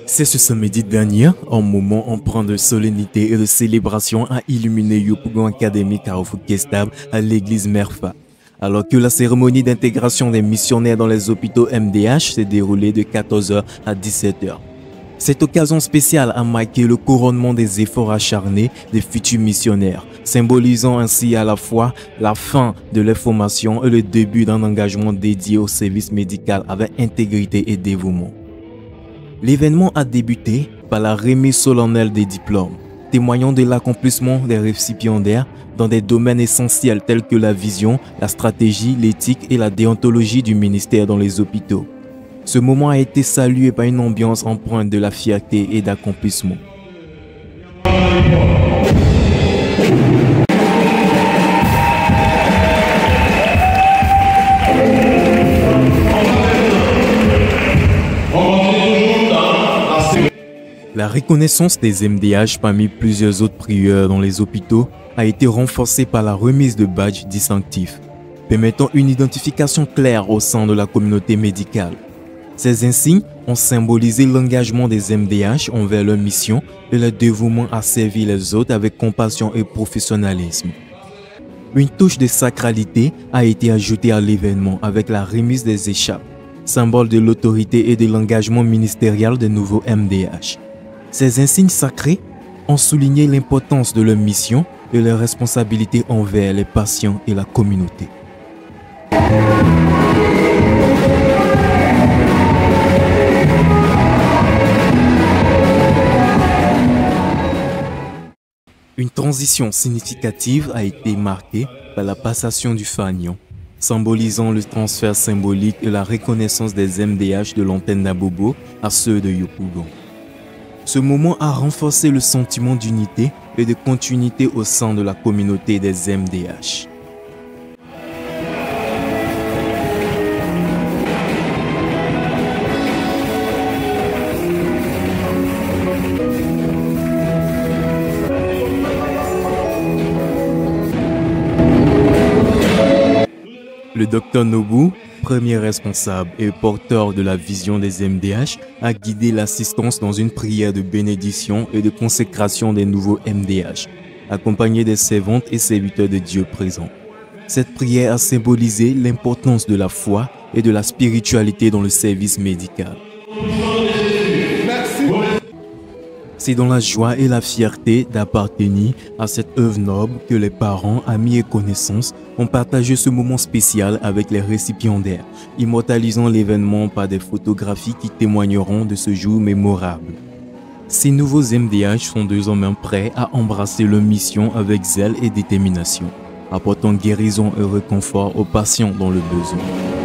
C'est ce samedi dernier, un moment empreint de solennité et de célébration a illuminé Yopougon Academy Carrefour Kestab à l'église Merfa. Alors que la cérémonie d'intégration des missionnaires dans les hôpitaux MDH s'est déroulée de 14h à 17h. Cette occasion spéciale a marqué le couronnement des efforts acharnés des futurs missionnaires, symbolisant ainsi à la fois la fin de leur formation et le début d'un engagement dédié au service médical avec intégrité et dévouement. L'événement a débuté par la remise solennelle des diplômes, témoignant de l'accomplissement des récipiendaires dans des domaines essentiels tels que la vision, la stratégie, l'éthique et la déontologie du ministère dans les hôpitaux. Ce moment a été salué par une ambiance empreinte de la fierté et d'accomplissement. La reconnaissance des MDH parmi plusieurs autres prieurs dans les hôpitaux a été renforcée par la remise de badges distinctifs, permettant une identification claire au sein de la communauté médicale. Ces insignes ont symbolisé l'engagement des MDH envers leur mission et leur dévouement à servir les autres avec compassion et professionnalisme. Une touche de sacralité a été ajoutée à l'événement avec la remise des écharpes, symbole de l'autorité et de l'engagement ministériel des nouveaux MDH. Ces insignes sacrés ont souligné l'importance de leur mission et leur responsabilité envers les patients et la communauté. Une transition significative a été marquée par la passation du fanion, symbolisant le transfert symbolique et la reconnaissance des MDH de l'antenne d'Abobo à ceux de Yopougon. Ce moment a renforcé le sentiment d'unité et de continuité au sein de la communauté des MDH. Le Dr Nobu, premier responsable et porteur de la vision des MDH, a guidé l'assistance dans une prière de bénédiction et de consécration des nouveaux MDH, accompagné des servantes et serviteurs de Dieu présents. Cette prière a symbolisé l'importance de la foi et de la spiritualité dans le service médical. C'est dans la joie et la fierté d'appartenir à cette œuvre noble que les parents, amis et connaissances ont partagé ce moment spécial avec les récipiendaires, immortalisant l'événement par des photographies qui témoigneront de ce jour mémorable. Ces nouveaux MDH sont désormais prêts à embrasser leur mission avec zèle et détermination, apportant guérison et réconfort aux patients dans le besoin.